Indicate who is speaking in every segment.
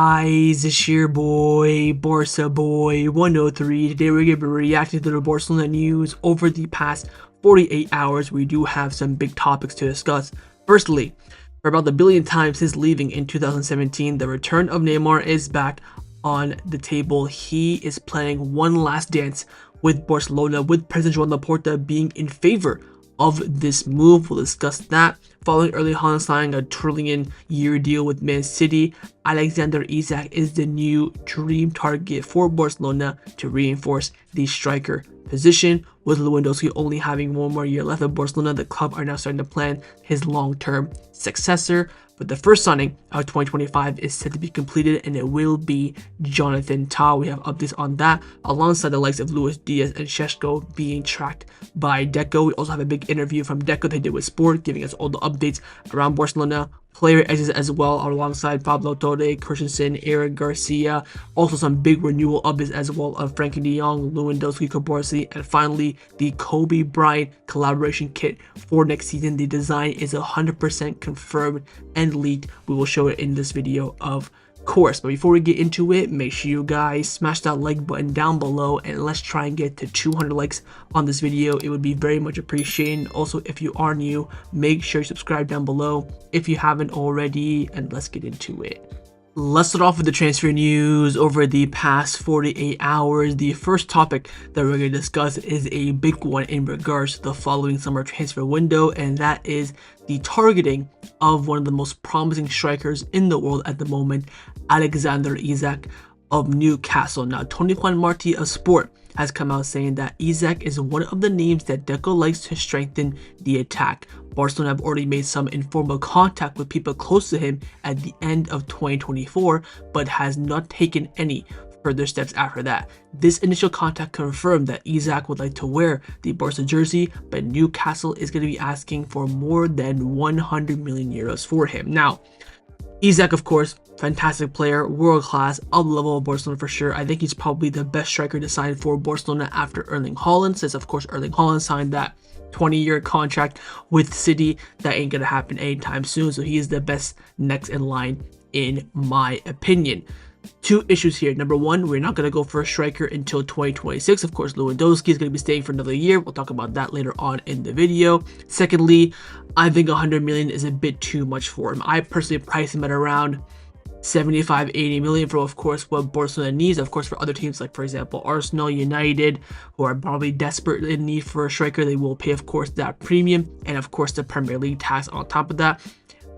Speaker 1: guys, it's your boy, Barca Boy 103. Today we're going to be reacting to the Barcelona news over the past 48 hours. We do have some big topics to discuss. Firstly, for about the billionth time since leaving in 2017, the return of Neymar is back on the table. He is playing one last dance with Barcelona, with President Joan Laporta being in favor of this move. We'll discuss that. Following early Holland signing a trillion-year deal with Man City, Alexander Isak is the new dream target for Barcelona to reinforce the striker position. With Lewandowski only having one more year left at Barcelona, the club are now starting to plan his long-term successor. But the first signing of 2025 is set to be completed, and it will be Jonathan Tah. We have updates on that, alongside the likes of Diaz and Šeško being tracked by Deco. We also have a big interview from Deco they did with Sport, giving us all the updates around Barcelona player exits as well, alongside Pablo Torre, Christensen, Garcia. Also some big renewal updates as well of Frenkie de Jong, Lewandowski, Cubarsi, and finally the Kobe Bryant collaboration kit for next season. The design is 100% confirmed and leaked. We will show it in this video, of course. But before we get into it, make sure you guys smash that like button down below, and let's try and get to 200 likes on this video. It would be very much appreciated. Also, if you are new, make sure you subscribe down below if you haven't already, and let's get into it. Let's start off with the transfer news over the past 48 hours. The first topic that we're going to discuss is a big one in regards to the following summer transfer window, and that is the targeting of one of the most promising strikers in the world at the moment, Alexander Isak of Newcastle. Now, Tony Juan Martí of Sport has come out saying that Isak is one of the names that Deco likes to strengthen the attack. Barcelona have already made some informal contact with people close to him at the end of 2024, but has not taken any further steps after that. This initial contact confirmed that Isak would like to wear the Barca jersey, but Newcastle is going to be asking for more than 100 million euros for him. Now, Isak, of course, fantastic player, world class, up the level of Barcelona for sure. I think he's probably the best striker to sign for Barcelona after Erling Haaland, since of course Erling Haaland signed that 20-year contract with City. That ain't gonna happen anytime soon, so he is the best next in line in my opinion. Two issues here. Number one, we're not going to go for a striker until 2026. Of course, Lewandowski is going to be staying for another year. We'll talk about that later on in the video. Secondly, I think 100 million is a bit too much for him. I personally price him at around 75-80 million for, of course, what Barcelona needs. Of course, for other teams like, for example, Arsenal, United, who are probably desperate in need for a striker, they will pay, of course, that premium, and of course the Premier League tax on top of that.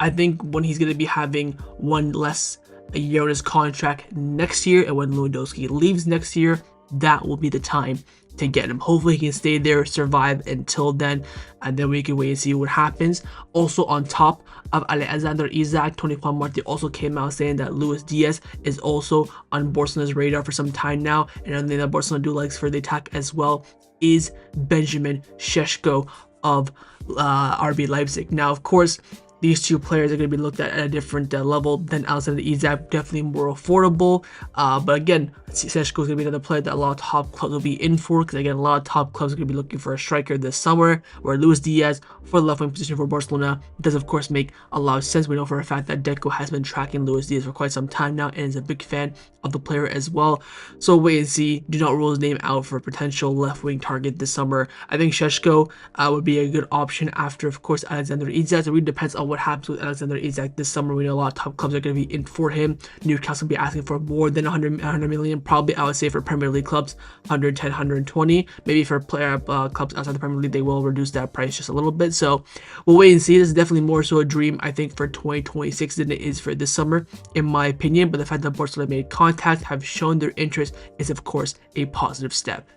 Speaker 1: I think when he's going to be having one less a year on his contract next year, and when Lewandowski leaves next year, that will be the time to get him. Hopefully he can stay there, survive until then, and then we can wait and see what happens. Also, on top of Alexander Isak, Tony Juan Martí also came out saying that Diaz is also on Barcelona's radar for some time now, and another thing that Barcelona do likes for the attack as well is Benjamin Šeško of RB Leipzig. Now, of course, these two players are going to be looked at a different level than Alexander Isak, definitely more affordable. But again, Šeško is going to be another player that a lot of top clubs will be in for, because again, a lot of top clubs are going to be looking for a striker this summer, where Diaz for the left wing position for Barcelona does of course make a lot of sense. We know for a fact that Deco has been tracking Diaz for quite some time now and is a big fan of the player as well. So wait and see. Do not rule his name out for a potential left wing target this summer. I think Šeško would be a good option after, of course, Alexander Isak. It really depends on what happens with Alexander Isak this summer. We know a lot of top clubs are going to be in for him. Newcastle will be asking for more than 100 million. Probably, I would say, for Premier League clubs, 110, 120. Maybe for player clubs outside the Premier League, they will reduce that price just a little bit. So we'll wait and see. This is definitely more so a dream, I think, for 2026 than it is for this summer, in my opinion. But the fact that Barcelona made contact, have shown their interest, is of course a positive step.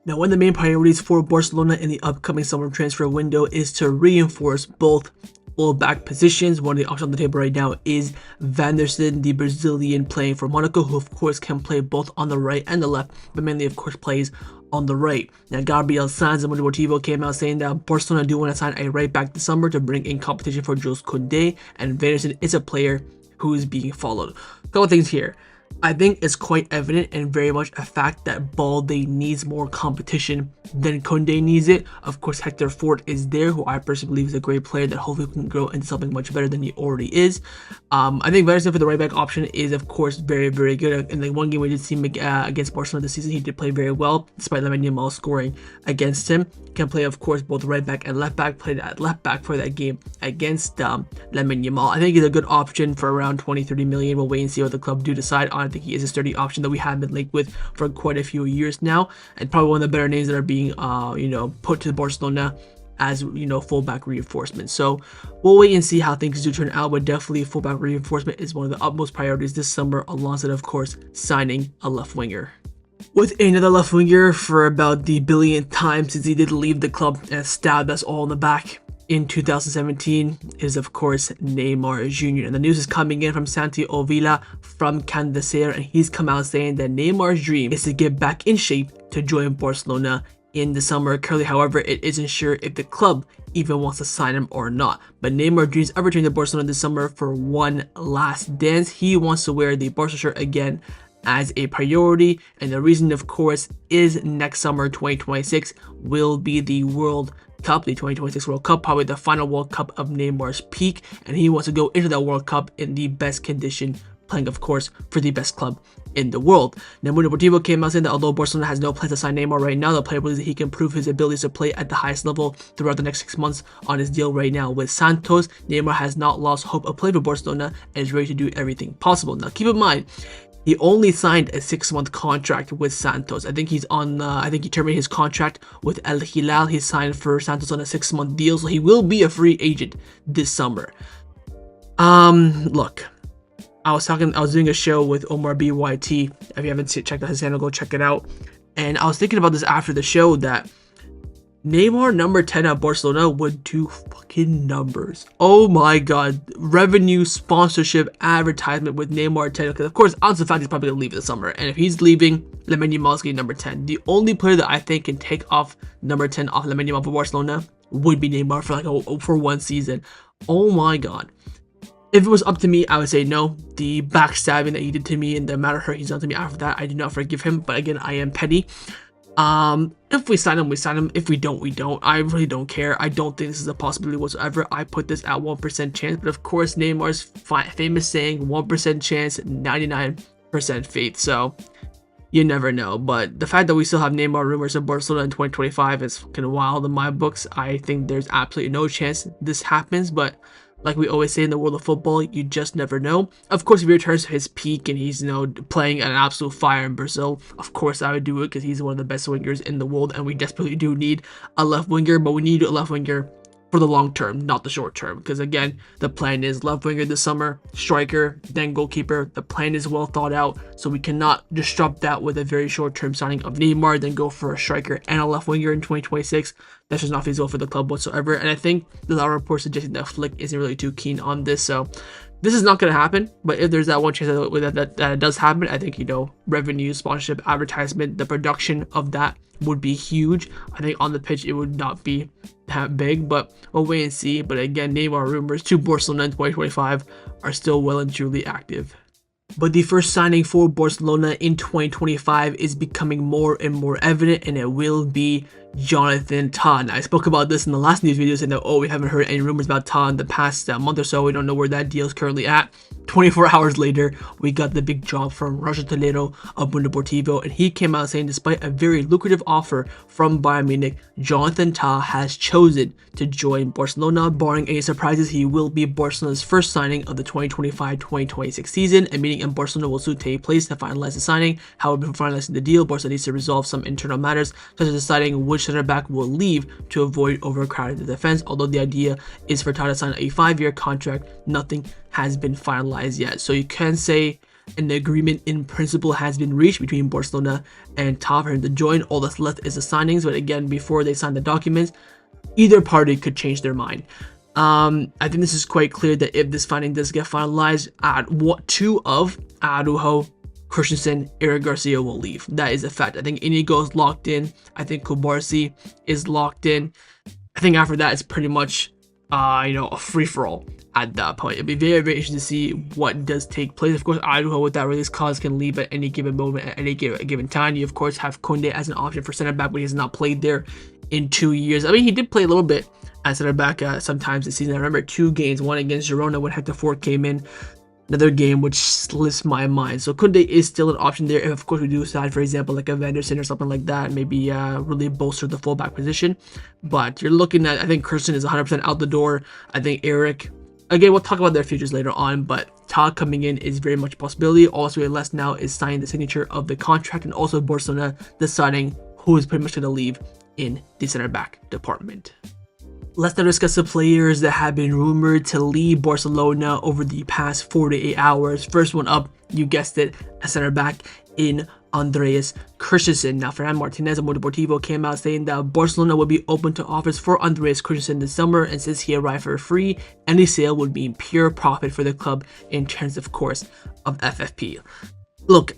Speaker 1: Now, one of the main priorities for Barcelona in the upcoming summer transfer window is to reinforce both full-back positions. One of the options on the table right now is Vanderson, the Brazilian playing for Monaco, who of course can play both on the right and the left, but mainly of course plays on the right. Now, Gabriel Sanz and Deportivo came out saying that Barcelona do want to sign a right back this summer to bring in competition for Jules Koundé, and Vanderson is a player who is being followed. A couple things here. I think it's quite evident and very much a fact that Balde needs more competition than Koundé needs it. Of course, Hector Fort is there, who I personally believe is a great player that hopefully can grow into something much better than he already is. I think Vanderson for the right back option is, of course, very, very good. In the one game we did see him against Barcelona this season, he did play very well, despite Lamine Yamal scoring against him. Can play, of course, both right back and left back. Played at left back for that game against Lamine Yamal. I think he's a good option for around 20-30 million. We'll wait and see what the club do decide on. I think he is a sturdy option that we have been linked with for quite a few years now, and probably one of the better names that are being put to Barcelona as fullback reinforcement. So we'll wait and see how things do turn out, but definitely fullback reinforcement is one of the utmost priorities this summer, alongside of course signing a left winger. With another left winger for about the billionth time since he did leave the club and stabbed us all in the back in 2017 is of course Neymar Jr. And the news is coming in from Santi Ovila from Candacer, and he's come out saying that Neymar's dream is to get back in shape to join Barcelona in the summer. Currently, however, it isn't sure if the club even wants to sign him or not. But Neymar dreams of returning to Barcelona this summer for one last dance. He wants to wear the Barca shirt again as a priority, and the reason, of course, is next summer 2026 will be the World Cup, the 2026 World Cup, probably the final World Cup of Neymar's peak, and he wants to go into that World Cup in the best condition, playing, of course, for the best club in the world. Now, Mundo Deportivo came out saying that although Barcelona has no plans to sign Neymar right now, the player believes that he can prove his abilities to play at the highest level throughout the next 6 months on his deal right now with Santos. Neymar has not lost hope of playing for Barcelona and is ready to do everything possible. Now, keep in mind, he only signed a 6-month contract with Santos. I think he's on. I think he terminated his contract with El Hilal. He signed for Santos on a 6-month deal, so he will be a free agent this summer. Look, I was doing a show with Omar BYT. If you haven't checked out his channel, go check it out. And I was thinking about this after the show, that Neymar number 10 at Barcelona would do fucking numbers. Oh my god. Revenue, sponsorship, advertisement with Neymar 10. Because of course, Ansu Fati's probably going to leave this summer. And if he's leaving, Lamine Yamal's getting number 10. The only player that I think can take off number 10 off Lamine Yamal for Barcelona would be Neymar for one season. Oh my god. If it was up to me, I would say no. The backstabbing that he did to me and the amount of hurt he's done to me after that, I do not forgive him. But again, I am petty. If we sign him, we sign him. If we don't, we don't. I really don't care. I don't think this is a possibility whatsoever. I put this at 1% chance, but of course, Neymar's famous saying, 1% chance, 99% faith. So you never know. But the fact that we still have Neymar rumors of Barcelona in 2025 is fucking wild in my books. I think there's absolutely no chance this happens, but like we always say in the world of football, you just never know. Of course, if he returns to his peak and he's, playing at an absolute fire in Brazil, of course I would do it, because he's one of the best wingers in the world, and we desperately do need a left winger, but we need a left winger for the long term, not the short term, because again, the plan is left winger this summer, striker, then goalkeeper. The plan is well thought out, so we cannot disrupt that with a very short term signing of Neymar, then go for a striker and a left winger in 2026. That's just not feasible for the club whatsoever, and I think there's a lot of reports suggesting that Flick isn't really too keen on this, so this is not going to happen. But if there's that one chance that it does happen, I think, revenue, sponsorship, advertisement, the production of that would be huge. I think on the pitch it would not be that big, but we'll wait and see. But again, Neymar rumors to Barcelona in 2025 are still well and truly active. But the first signing for Barcelona in 2025 is becoming more and more evident, and it will be Jonathan Tah. Now, I spoke about this in the last news video, saying that, we haven't heard any rumors about Tah in the past month or so. We don't know where that deal is currently at. 24 hours later, we got the big job from Roger Toledo of Mundo Deportivo, and he came out saying despite a very lucrative offer from Bayern Munich, Jonathan Tah has chosen to join Barcelona. Barring any surprises, he will be Barcelona's first signing of the 2025-2026 season. A meeting in Barcelona will soon take place to finalize the signing. However, before finalizing the deal, Barcelona needs to resolve some internal matters, such as deciding which center back will leave to avoid overcrowding the defense. Although the idea is for Tah to sign a 5-year contract, nothing has been finalized yet. So you can say an agreement in principle has been reached between Barcelona and Tah for him to join. All that's left is the signings, but again, before they sign the documents, either party could change their mind. I think this is quite clear that if this signing does get finalized, two of Araujo, Christensen, Eric Garcia will leave. That is a fact. I think Inigo is locked in. I think Cubarsi is locked in. I think after that, it's pretty much a free-for-all. at that point. It'll be very, very interesting to see what does take place. Of course, Araujo with that release clause can leave at any given moment, at any given time. You, of course, have Koundé as an option for center back, but he has not played there in 2 years. I mean, he did play a little bit at center back sometimes this season. I remember 2 games, one against Girona when Hector Fort came in, another game which slips my mind. So Koundé is still an option there. If, of course, we do decide, for example, like a Vanderson or something like that, maybe really bolster the fullback position. But you're looking at, I think Christensen is 100% out the door. I think Eric, again, we'll talk about their futures later on, but Tah coming in is very much a possibility. Also, less now is signing the signature of the contract, and also Barcelona deciding who is pretty much going to leave in the center back department. Let's now discuss the players that have been rumored to leave Barcelona over the past 48 hours. First one up, you guessed it, a center back in Andreas Christensen. Now, Ferran Martinez of Mundo Deportivo came out saying that Barcelona would be open to offers for Andreas Christensen this summer, and since he arrived for free, any sale would be pure profit for the club in terms, of course, of FFP. Look,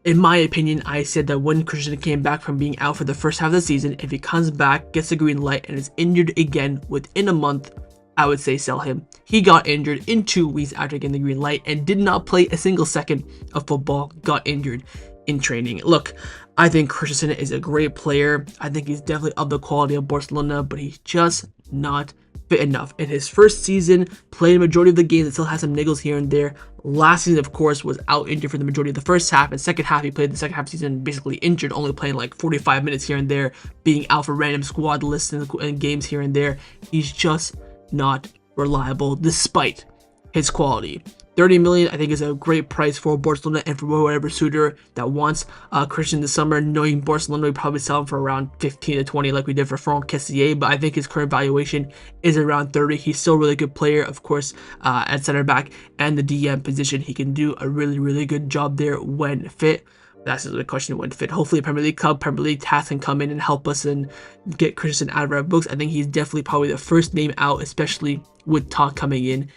Speaker 1: in my opinion, I said that when Christensen came back from being out for the first half of the season, if he comes back, gets the green light, and is injured again within a month, I would say sell him. He got injured in 2 weeks after getting the green light and did not play a single second of football, got injured in training. Look, I think Christensen is a great player. I think he's definitely of the quality of Barcelona, but he's just not fit enough. In his first season, played a majority of the games and still has some niggles here and there. Last season, of course, was out injured for the majority of the first half, and second half, he played the second half of the season basically injured, only playing like 45 minutes here and there, being out for random squad lists and games here and there. He's just not reliable despite his quality. 30 million, I think, is a great price for Barcelona and for whatever suitor that wants Christian this summer. Knowing Barcelona, we probably sell him for around 15 to 20 like we did for Frenkie, but I think his current valuation is around 30. He's still a really good player, of course, at center back and the DM position. He can do a really, really good job there when fit. That's the question, when fit. Hopefully a Premier League club, Premier League task can come in and help us and get Christensen out of our books. I think he's definitely probably the first name out, especially with Tah coming in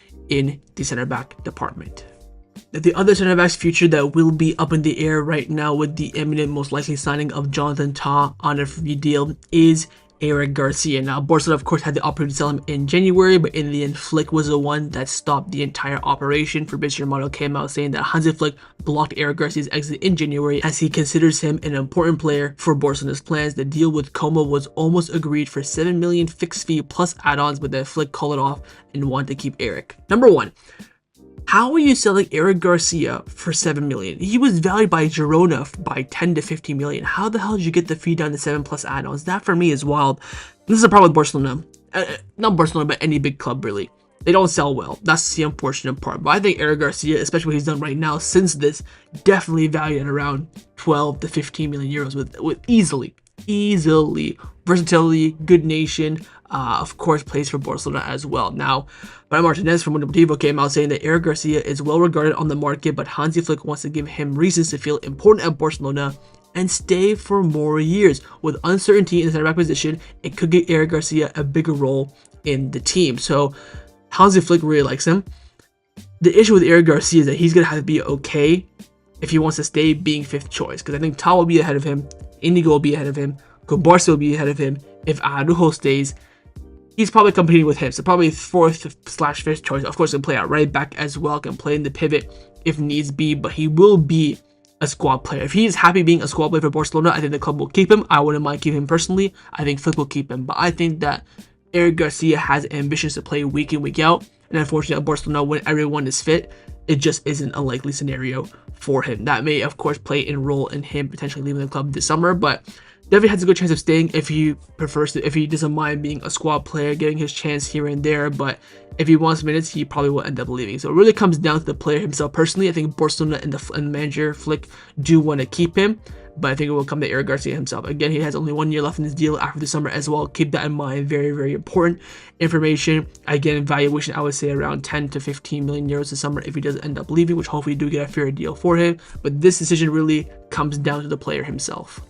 Speaker 1: the center back department. The other center back's future that will be up in the air right now with the imminent most likely signing of Jonathan Tah on a free deal is Eric Garcia. Now, Barcelona, of course, had the opportunity to sell him in January, but in the end, Flick was the one that stopped the entire operation. Fabrizio Romano came out saying that Hansi Flick blocked Eric Garcia's exit in January as he considers him an important player for Barcelona's plans. The deal with Como was almost agreed for 7 million fixed fee plus add-ons, but then Flick called it off and wanted to keep Eric. Number one, how are you selling Eric Garcia for 7 million? He was valued by Girona by 10 to 15 million. How the hell did you get the fee down to 7 plus add-ons? That for me is wild. This is a problem with Barcelona. Not Barcelona, but any big club, really. They don't sell well. That's the unfortunate part. But I think Eric Garcia, especially what he's done right now since this, definitely valued at around 12 to 15 million euros with easily. Versatility, good nation, of course, plays for Barcelona as well. Now, Brian Martinez from Mundo Deportivo came out saying that Eric Garcia is well regarded on the market, but Hansi Flick wants to give him reasons to feel important at Barcelona and stay for more years. With uncertainty in the center back position, it could give Eric Garcia a bigger role in the team. So Hansi Flick really likes him. The issue with Eric Garcia is that he's going to have to be okay if he wants to stay being 5th choice, because I think Tah will be ahead of him, Inigo will be ahead of him, Cubarsi will be ahead of him. If Araujo stays, he's probably competing with him, so probably 4th/5th choice. Of course, can play at right back as well, can play in the pivot if needs be, but he will be a squad player. If he is happy being a squad player for Barcelona, I think the club will keep him. I wouldn't mind keeping him personally. I think Flick will keep him, but I think that Eric Garcia has ambitions to play week in, week out, and unfortunately at Barcelona, when everyone is fit, it just isn't a likely scenario for him. That may, of course, play a role in him potentially leaving the club this summer, but definitely has a good chance of staying if he prefers to, if he doesn't mind being a squad player, getting his chance here and there. But if he wants minutes, he probably will end up leaving. So it really comes down to the player himself. Personally, I think Barcelona and the manager Flick do want to keep him, but I think it will come to Eric Garcia himself. Again, he has only 1 year left in his deal after the summer as well. Keep that in mind. Very, very important information. Again, valuation, I would say around 10 to 15 million euros this summer if he does end up leaving, which hopefully do get a fair deal for him. But this decision really comes down to the player himself.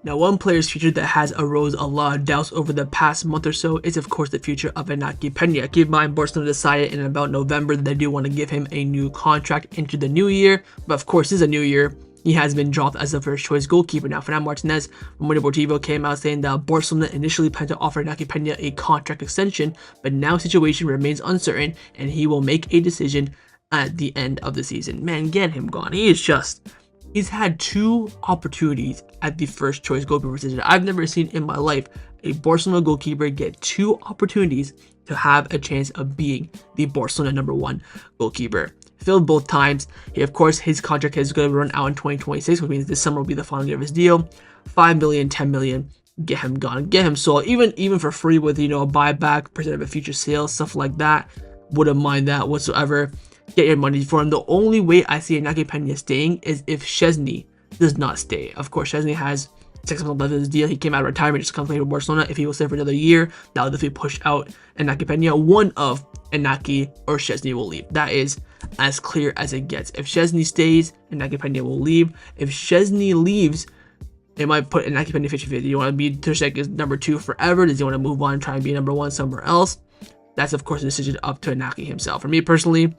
Speaker 1: Now, one player's future that has arose a lot of doubts over the past month or so is, of course, the future of Inaki Pena. Keep in mind, Barcelona decided in about November that they do want to give him a new contract into the new year. But of course, this is a new year. he has been dropped as the first choice goalkeeper. Now, Fernando Martinez from Deportivo came out saying that Barcelona initially planned to offer Inaki Pena a contract extension, but now situation remains uncertain and he will make a decision at the end of the season. Man, get him gone. He's had 2 opportunities at the first choice goalkeeper position. I've never seen in my life a Barcelona goalkeeper get 2 opportunities to have a chance of being the Barcelona #1 goalkeeper. Failed both times. Of course, his contract is going to run out in 2026, which means this summer will be the final year of his deal. 5 million, 10 million, get him gone, get him sold, even for free with, a buyback, percent of a future sale, stuff like that. Wouldn't mind that whatsoever. Get your money for him. The only way I see Inaki Pena staying is if Szczesny does not stay. Of course, Szczesny has 6 months left of his deal. He came out of retirement just to come play for Barcelona. If he will stay for another year, that will definitely push out Inaki Pena. One of Inaki or Szczesny will leave. That is as clear as it gets. If Szczesny stays, Inaki Pena will leave. If Szczesny leaves, it might put Inaki Pena 50-50. Do you want to be Ter Stegen's #2 forever? Does he want to move on and try and be #1 somewhere else? That's, of course, a decision up to Inaki himself. For me personally,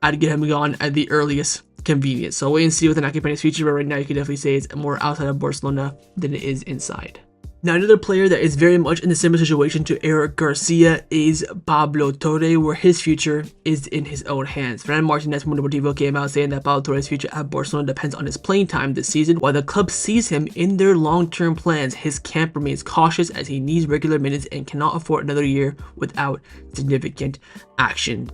Speaker 1: I'd get him gone at the earliest convenience. So wait and see with Inaki Pena's future, but right now you can definitely say it's more outside of Barcelona than it is inside. Now, another player that is very much in a similar situation to Eric Garcia is Pablo Torre, where his future is in his own hands. Fernando Martinez from Deportivo came out saying that Pablo Torre's future at Barcelona depends on his playing time this season. While the club sees him in their long-term plans, his camp remains cautious as he needs regular minutes and cannot afford another year without significant action.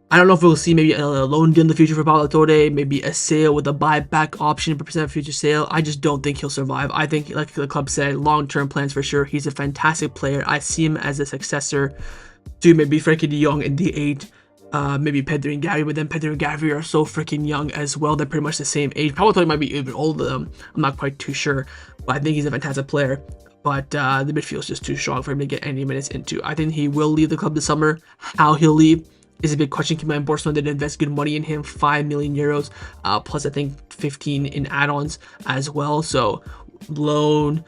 Speaker 1: I don't know if we'll see maybe a loan deal in the future for Pablo Torre, maybe a sale with a buyback option, percent of future sale. I just don't think he'll survive. I think, like the club said, long-term plans for sure. He's a fantastic player. I see him as a successor to maybe Frenkie de Jong in the 8, maybe Pedri and Gavi, but then Pedri and Gavi are so freaking young as well. They're pretty much the same age. Pablo Torre might be even older than them. I'm not quite too sure, but I think he's a fantastic player. But the midfield is just too strong for him to get any minutes into. I think he will leave the club this summer. How he'll leave is a big question. Keep in mind, Barcelona did invest good money in him, 5 million euros, plus I think 15 in add-ons as well. So loan,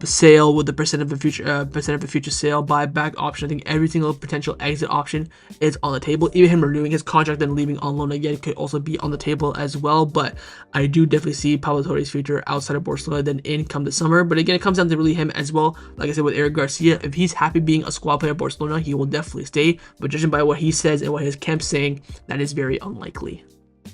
Speaker 1: sale with the percent of a future sale, buyback option. I think every single potential exit option is on the table. Even him renewing his contract and leaving on loan again could also be on the table as well. But I do definitely see Pablo Torre's future outside of Barcelona than in come the summer. But again, it comes down to really him as well. Like I said with Eric Garcia, if he's happy being a squad player at Barcelona, he will definitely stay. But judging by what he says and what his camp's saying, that is very unlikely.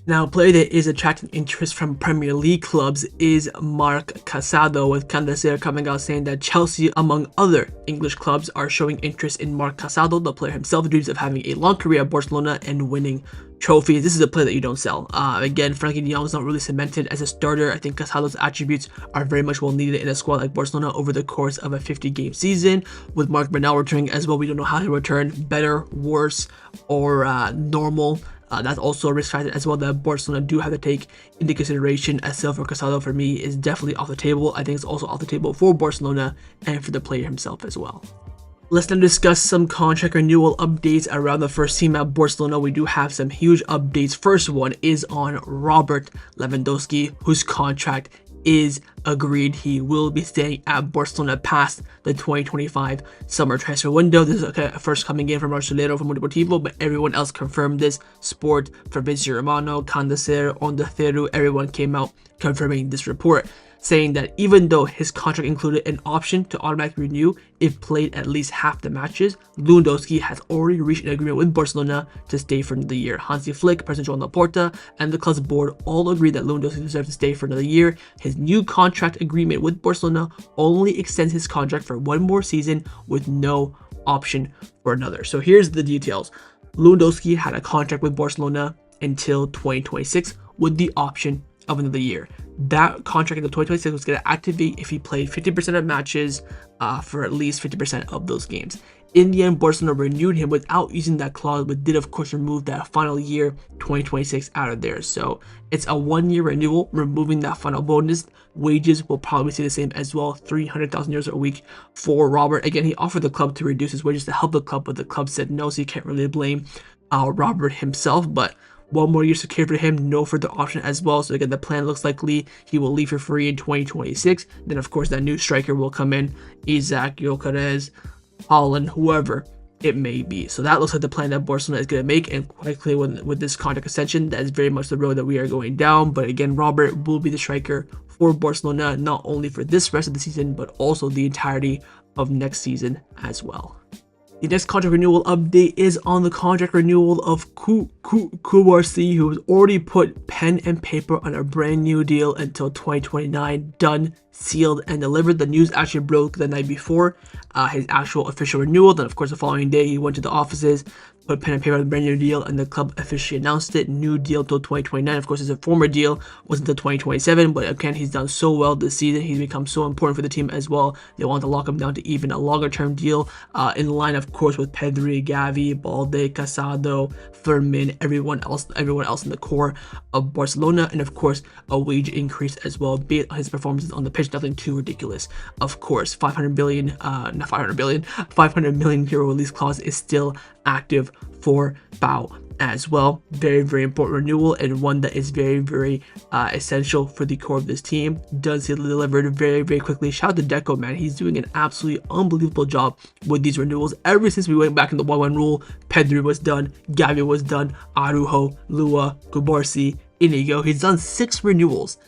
Speaker 1: Now, a player that is attracting interest from Premier League clubs is Marc Casado, with Candacer coming out saying that Chelsea, among other English clubs, are showing interest in Marc Casado. The player himself dreams of having a long career at Barcelona and winning trophies. This is a player that you don't sell. Again, Frenkie de Jong is not really cemented as a starter. I think Casado's attributes are very much well needed in a squad like Barcelona over the course of a 50-game season. With Marc Bernal returning as well, we don't know how he'll return, better, worse, or normal. That's also a risk factor as well that Barcelona do have to take into consideration. A sale for Casado for me is definitely off the table. I think it's also off the table for Barcelona and for the player himself as well. Let's now discuss some contract renewal updates around the first team at Barcelona. We do have some huge updates. First one is on Robert Lewandowski, whose contract is agreed. He will be staying at Barcelona past the 2025 summer transfer window. This is first coming in from Marcelero from Deportivo, but everyone else confirmed this. Sport, Fabrizio Romano, Candacer, Onda Cero, everyone came out confirming this report, saying that even though his contract included an option to automatically renew if played at least half the matches, Lewandowski has already reached an agreement with Barcelona to stay for another year. Hansi Flick, President Joan Laporta, and the club's board all agreed that Lewandowski deserves to stay for another year. His new contract agreement with Barcelona only extends his contract for one more season with no option for another. So here's the details. Lewandowski had a contract with Barcelona until 2026 with the option of another year. That contract until 2026 was going to activate if he played 50% of matches for at least 50% of those games. In the end, Barcelona renewed him without using that clause, but did of course remove that final year 2026 out of there. So it's a 1-year renewal, removing that final bonus. Wages will probably stay the same as well, 300,000 euros a week for Robert. Again, he offered the club to reduce his wages to help the club, but the club said no, so you can't really blame Robert himself. But 1 more year secured for him, no further option as well. So again, the plan looks likely he will leave for free in 2026. Then of course that new striker will come in, Isak, Gyökeres, Holland, whoever it may be. So that looks like the plan that Barcelona is going to make, and quite clearly with this contract extension, that is very much the road that we are going down. But again, Robert will be the striker for Barcelona, not only for this rest of the season, but also the entirety of next season as well. The next contract renewal update is on the contract renewal of Cubarsi, who has already put pen and paper on a brand new deal until 2029. Done, sealed, and delivered. The news actually broke the night before his actual official renewal. Then, of course, the following day, he went to the offices, put pen and paper on the brand new deal, and the club officially announced it. New deal till 2029. Of course, his former deal was until 2027, but again, he's done so well this season. He's become so important for the team as well. They want to lock him down to even a longer term deal, in line, of course, with Pedri, Gavi, Balde, Casado, Fermin, everyone else in the core of Barcelona, and of course, a wage increase as well, based on his performances on the pitch. Nothing too ridiculous. Of course, 500 million euro release clause is still active for Pau as well. Very, very important renewal, and one that is very, very essential for the core of this team. Does he delivered very, very quickly. Shout out to Deco, man. He's doing an absolutely unbelievable job with these renewals. Ever since we went back in the 1-1 rule, Pedri was done, Gavi was done, Araujo, Lua, Cubarsi, Inigo. He's done 6 renewals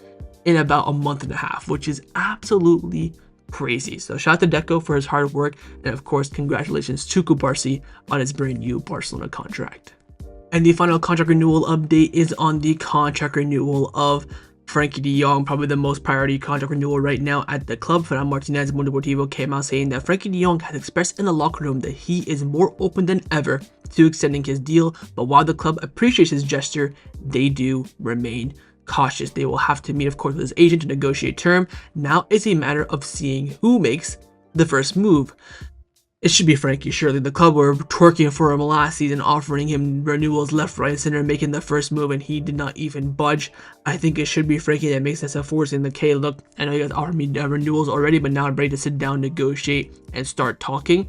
Speaker 1: in about a month and a half, which is absolutely crazy. So shout out to Deco for his hard work, and of course, congratulations to Cubarsi on his brand new Barcelona contract. And the final contract renewal update is on the contract renewal of Frenkie de Jong, probably the most priority contract renewal right now at the club. Fernando Martinez Mundo Deportivo came out saying that Frenkie de Jong has expressed in the locker room that he is more open than ever to extending his deal, but while the club appreciates his gesture, they do remain cautious. They will have to meet, of course, with his agent to negotiate term. Now it's a matter of seeing who makes the first move. It should be Frenkie, surely. The club were twerking for him last season, offering him renewals left, right, and center, making the first move, and he did not even budge. I think it should be Frenkie that makes that forcing the K. Look, I know you guys offered me renewals already, but now I'm ready to sit down, negotiate, and start talking.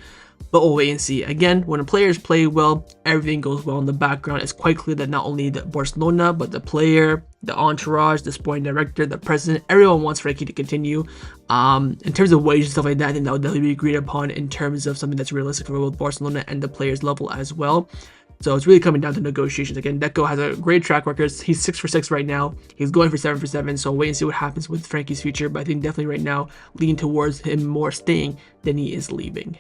Speaker 1: But we'll wait and see. Again, when the players play well, everything goes well in the background. It's quite clear that not only the Barcelona, but the player, the entourage, the sporting director, the president, everyone wants Frenkie to continue. In terms of wages and stuff like that, I think that would definitely be agreed upon in terms of something that's realistic for both Barcelona and the players level as well. So it's really coming down to negotiations. Again, Deco has a great track record. He's 6 for 6 right now. He's going for 7 for 7. So wait and see what happens with Frenkie's future. But I think definitely right now, leaning towards him more staying than he is leaving.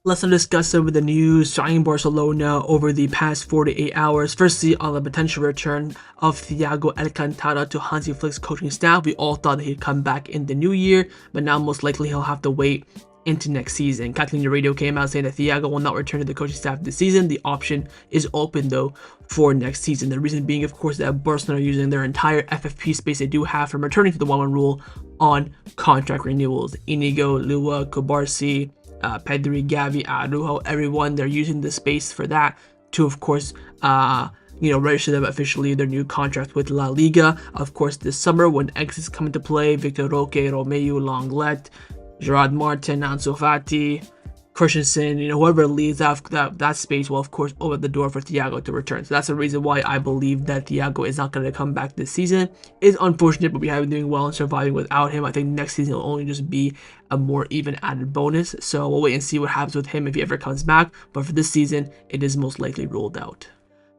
Speaker 1: Let's now discuss some of the news surrounding Barcelona over the past 48 hours. Firstly, on the potential return of Thiago Alcantara to Hansi Flick's coaching staff. We all thought that he'd come back in the new year, but now most likely he'll have to wait into next season. Catalunya Radio came out saying that Thiago will not return to the coaching staff this season. The option is open though for next season. The reason being, of course, that Barcelona are using their entire FFP space they do have from returning to the 1-1 rule on contract renewals. Inigo, Lua, Cubarsi, Pedri, Gavi, Araujo, everyone, they're using the space for that to, of course, register them officially their new contract with La Liga. Of course, this summer when exits come into play, Victor Roque, Romeu, Lenglet, Gerard Martin, Ansu Fati, Christensen, whoever leaves that space will, of course, open the door for Thiago to return. So that's the reason why I believe that Thiago is not going to come back this season. It's unfortunate, but we have been doing well and surviving without him. I think next season will only just be a more even added bonus. So we'll wait and see what happens with him if he ever comes back. But for this season, it is most likely ruled out.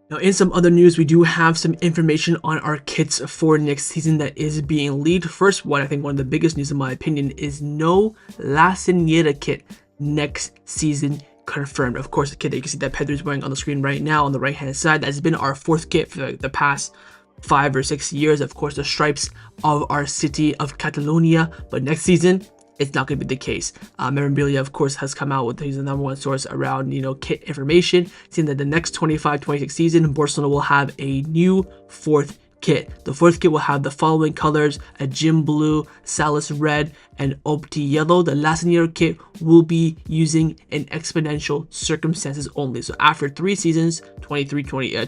Speaker 1: Now, in some other news, we do have some information on our kits for next season that is being leaked. First one, I think one of the biggest news in my opinion, is no La Señora kit next season confirmed. Of course, the kit that you can see that Pedro is wearing on the screen right now on the right hand side, that's been our 4th kit for the past 5 or 6 years. Of course, the stripes of our city of Catalonia, but next season it's not going to be the case. Memorabilia, of course, has come out with, he's the #1 source around kit information, saying that the next 25-26 season Barcelona will have a new 4th kit. The 4th kit will have the following colors: a Gym Blue, Salis Red, and Opti Yellow. The La Señora kit will be using in exponential circumstances only. So after 3 seasons, 22-23,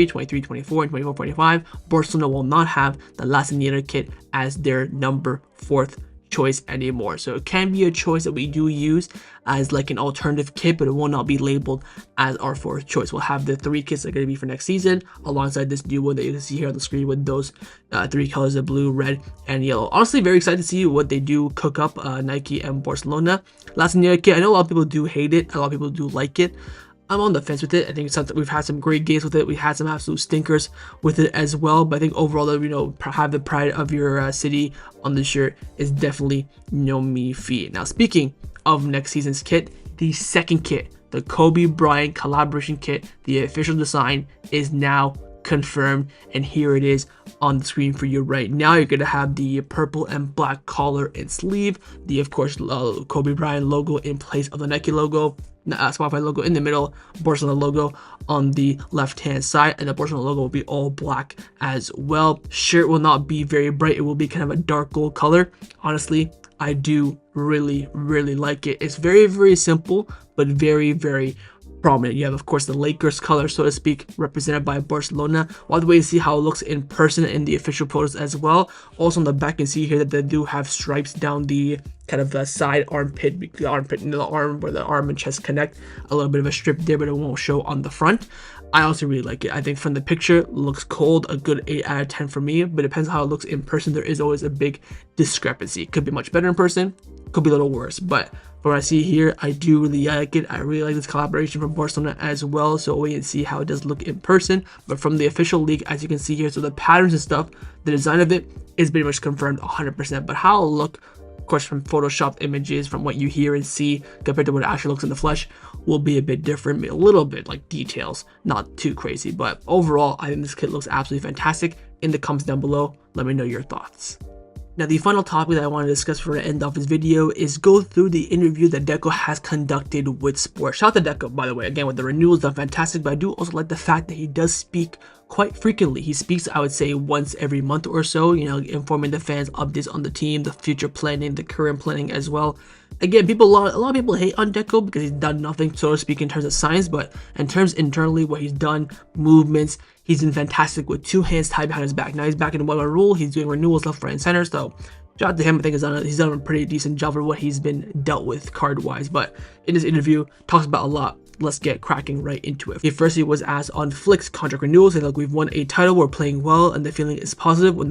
Speaker 1: 23-24, and 24-25, Barcelona will not have the La Señora kit as their number 4th choice anymore. So it can be a choice that we do use as like an alternative kit, but it will not be labeled as our fourth choice. We'll have the 3 kits that are going to be for next season alongside this new one that you can see here on the screen with those 3 colors of blue, red, and yellow. Honestly, very excited to see what they do cook up, Nike and Barcelona. Last year kit, I know a lot of people do hate it, a lot of people do like it. I'm on the fence with it. I think it's something, we've had some great games with it. We had some absolute stinkers with it as well. But I think overall, you know, have the pride of your city on the shirt is definitely me feat. Now, speaking of next season's kit, the second kit, the Kobe Bryant collaboration kit, the official design is now confirmed, and here it is on the screen for you right now. You're gonna have the purple and black collar and sleeve, the of course Kobe Bryant logo in place of the Nike logo, Spotify logo in the middle, Barcelona logo on the left hand side, and the Barcelona logo will be all black as well. Shirt will not be very bright, it will be kind of a dark gold color. Honestly, I do really like it. It's very simple, but very prominent. You have, of course, the Lakers color, so to speak, represented by Barcelona. We'll have to wait and see how it looks in person in the official photos as well. Also on the back, you can see here that they do have stripes down the kind of the side armpit, the arm where the arm and chest connect. A little bit of a strip there, but it won't show on the front. I also really like it. I think from the picture, it looks cold, a good 8 out of 10 for me, but it depends on how it looks in person. There is always a big discrepancy. Could be much better in person, could be a little worse, but from what I see here, I do really like it. I really like this collaboration from Barcelona as well, so wait and see how it does look in person. But from the official leak, as you can see here, so the patterns and stuff, the design of it is pretty much confirmed 100%, but how it'll look, of course, from photoshopped images, from what you hear and see compared to what it actually looks in the flesh, will be a bit different, a little bit like details, not too crazy. But overall, I think this kit looks absolutely fantastic. In the comments down below, let me know your thoughts. Now, the final topic that I want to discuss for the end of this video is go through the interview that Deco has conducted with Sport. Shout out to Deco, by the way, again, with the renewals, done fantastic, but I do also like the fact that he does speak quite frequently. He speaks, I would say, once every month or so, you know, informing the fans updates on the team, the future planning, the current planning as well. Again, a lot of people hate on Deco because he's done nothing, so to speak, in terms of science, but in terms internally, what he's done, movements, he's been fantastic with 2 hands tied behind his back. Now he's back in the 1-1 rule. He's doing renewals left, right, and center. So shout out to him. I think he's done a pretty decent job for what he's been dealt with card-wise. But in this interview, talks about a lot. Let's get cracking right into it. He firstly was asked on Flick's contract renewal, saying, look, we've won a title, we're playing well, and the feeling is positive. When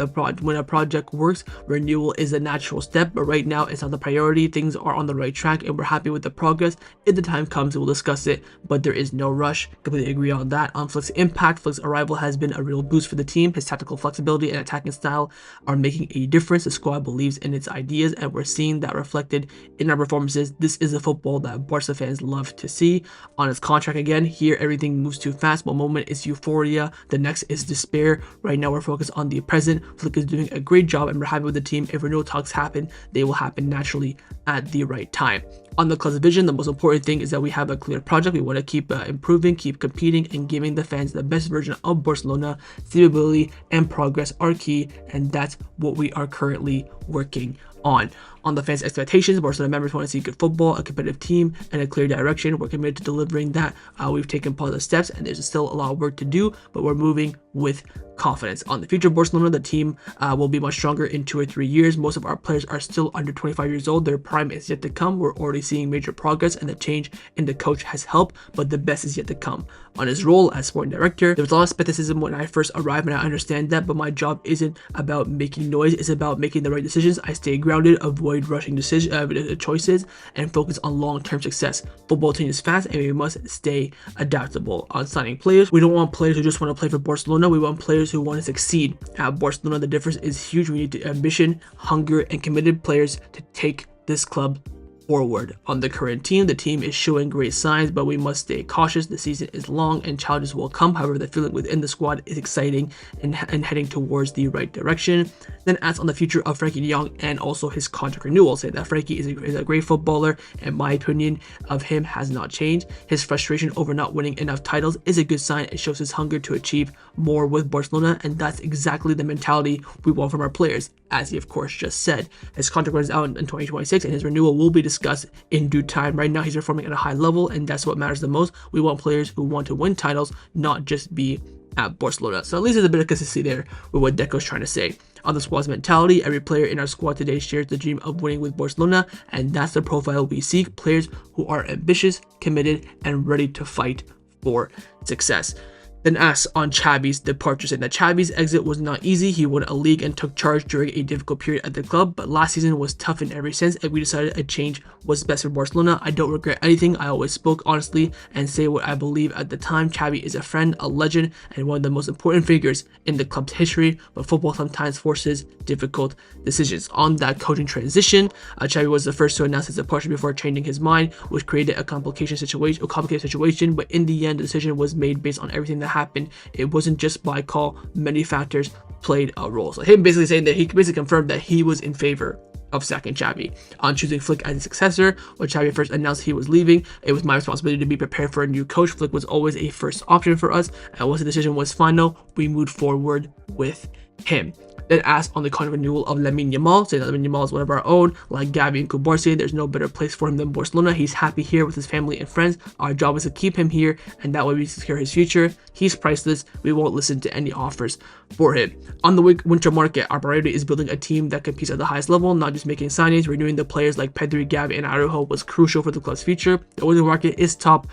Speaker 1: a project works, renewal is a natural step, but right now it's not the priority. Things are on the right track, and we're happy with the progress. If the time comes, we'll discuss it, but there is no rush. Completely agree on that. On Flick's impact, Flick's arrival has been a real boost for the team. His tactical flexibility and attacking style are making a difference. The squad believes in its ideas, and we're seeing that reflected in our performances. This is the football that Barca fans love to see. On his contract, again, here everything moves too fast. One moment is euphoria, the next is despair. Right now we're focused on the present. Flick is doing a great job, and we're happy with the team. If renewal talks happen, they will happen naturally at the right time. On the club's vision, the most important thing is that we have a clear project. We want to keep improving, keep competing, and giving the fans the best version of Barcelona. Stability and progress are key, and that's what we are currently working on. On the fans' expectations, Barcelona members want to see good football, a competitive team, and a clear direction. We're committed to delivering that. We've taken positive steps, and there's still a lot of work to do, but we're moving with confidence. On the future of Barcelona, the team will be much stronger in 2 or 3 years. Most of our players are still under 25 years old. Their prime is yet to come. We're already seeing major progress, and the change in the coach has helped, but the best is yet to come. On his role as sporting director, there was a lot of skepticism when I first arrived, and I understand that, but my job isn't about making noise. It's about making the right decisions. I stay grounded, avoid rushing choices, and focus on long-term success. Football team is fast, and we must stay adaptable. On signing players, we don't want players who just want to play for Barcelona. We want players who want to succeed. At Barcelona, the difference is huge. We need ambition, hunger, and committed players to take this club forward. On the current team, the team is showing great signs, but we must stay cautious. The season is long and challenges will come. However, the feeling within the squad is exciting and heading towards the right direction. Then asks on the future of Frenkie de Jong and also his contract renewal, saying that Frenkie is a great footballer, and my opinion of him has not changed. His frustration over not winning enough titles is a good sign. It shows his hunger to achieve more with Barcelona, and that's exactly the mentality we want from our players, as he of course just said. His contract runs out in 2026, and his renewal will be discussed in due time. Right now he's performing at a high level, and that's what matters the most. We want players who want to win titles, not just be at Barcelona. So at least there's a bit of consistency there with what Deco's trying to say. On the squad's mentality, every player in our squad today shares the dream of winning with Barcelona, and that's the profile we seek: players who are ambitious, committed, and ready to fight for success. Then asks on Xavi's departure, saying that Xavi's exit was not easy. He won a league and took charge during a difficult period at the club, but last season was tough in every sense, and we decided a change was best for Barcelona. I don't regret anything. I always spoke honestly and say what I believe at the time. Xavi is a friend, a legend, and one of the most important figures in the club's history, but football sometimes forces difficult decisions. On that coaching transition, Xavi was the first to announce his departure before changing his mind, which created a complicated situation, but in the end, the decision was made based on everything that happened. It wasn't just by call. Many factors played a role. So him basically saying that he basically confirmed that he was in favor of sacking Xavi. On choosing Flick as his successor, when Xavi first announced he was leaving, it was my responsibility to be prepared for a new coach. Flick was always a first option for us, and once the decision was final, we moved forward with him. Then asked on the contract renewal of Lamine Yamal, saying that Lamine Yamal is one of our own, like Gavi and Cubarsi. There's no better place for him than Barcelona. He's happy here with his family and friends. Our job is to keep him here, and that way we secure his future. He's priceless. We won't listen to any offers for him. On the winter market, our priority is building a team that competes at the highest level, not just making signings. Renewing the players like Pedri, Gavi, and Araujo was crucial for the club's future. The winter market is tough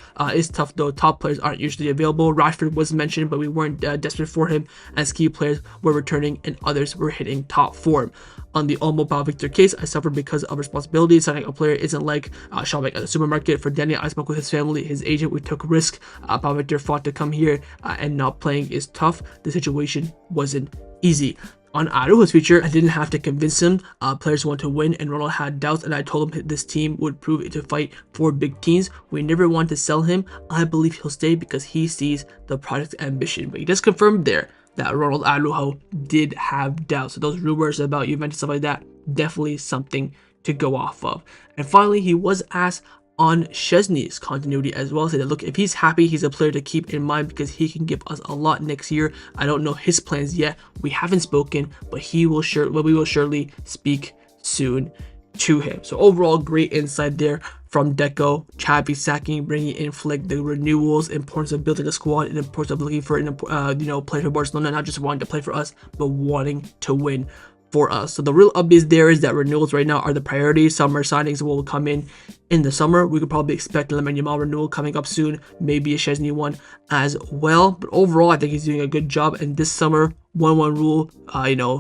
Speaker 1: though. Top players aren't usually available. Rashford was mentioned, but we weren't desperate for him, as key players were returning and others were hitting top form. On the Olmo Pau Victor case, I suffered because of responsibility. Signing a player isn't like shopping at the supermarket. For Daniel, I spoke with his family, his agent. We took risk. Pau Victor fought to come here, and not playing is tough. The situation wasn't easy. On Araujo's future, I didn't have to convince him. Players want to win, and Ronald had doubts, and I told him this team would prove it to fight for big teams. We never want to sell him. I believe he'll stay because he sees the project's ambition. But he just confirmed there that Ronald Araujo did have doubts. So those rumors about Juventus, stuff like that, definitely something to go off of. And finally, he was asked on Szczesny's continuity as well. Said that, look, if he's happy, he's a player to keep in mind because he can give us a lot next year. I don't know his plans yet. We haven't spoken, but we will surely speak soon to him. So overall, great insight there from Deco. Xavi sacking, bringing in Flick, the renewals, importance of building a squad, and importance of looking for play for Barcelona, not just wanting to play for us, but wanting to win for us. So the real updates there is that renewals right now are the priority. Summer signings will come in the summer. We could probably expect a Lamine Yamal renewal coming up soon, maybe a Szczesny one as well. But overall, I think he's doing a good job. And this summer, 1-1 rule,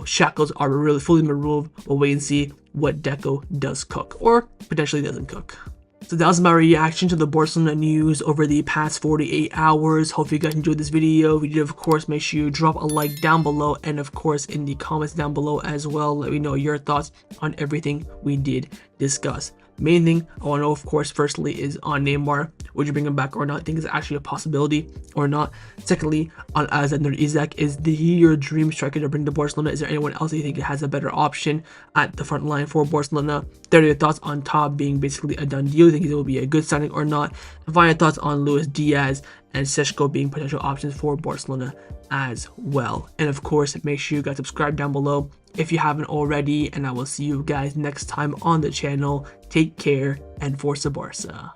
Speaker 1: shackles are really fully removed. We'll wait and see what Deco does cook, or potentially doesn't cook. So that was my reaction to the Barcelona news over the past 48 hours. Hope you guys enjoyed this video. If you did, of course, make sure you drop a like down below, and of course in the comments down below as well, let me know your thoughts on everything we did discuss. Main thing I want to know, of course, firstly is on Neymar. Would you bring him back or not? Think it's actually a possibility or not? Secondly, on Alexander Isak, is he your dream striker to bring to Barcelona? Is there anyone else that you think has a better option at the front line for Barcelona? Third, your thoughts on Tah being basically a done deal. You think it will be a good signing or not? And finally, thoughts on Diaz and Šeško being potential options for Barcelona as well. And of course, make sure you guys subscribe down below if you haven't already, and I will see you guys next time on the channel. Take care, and Forza Barca.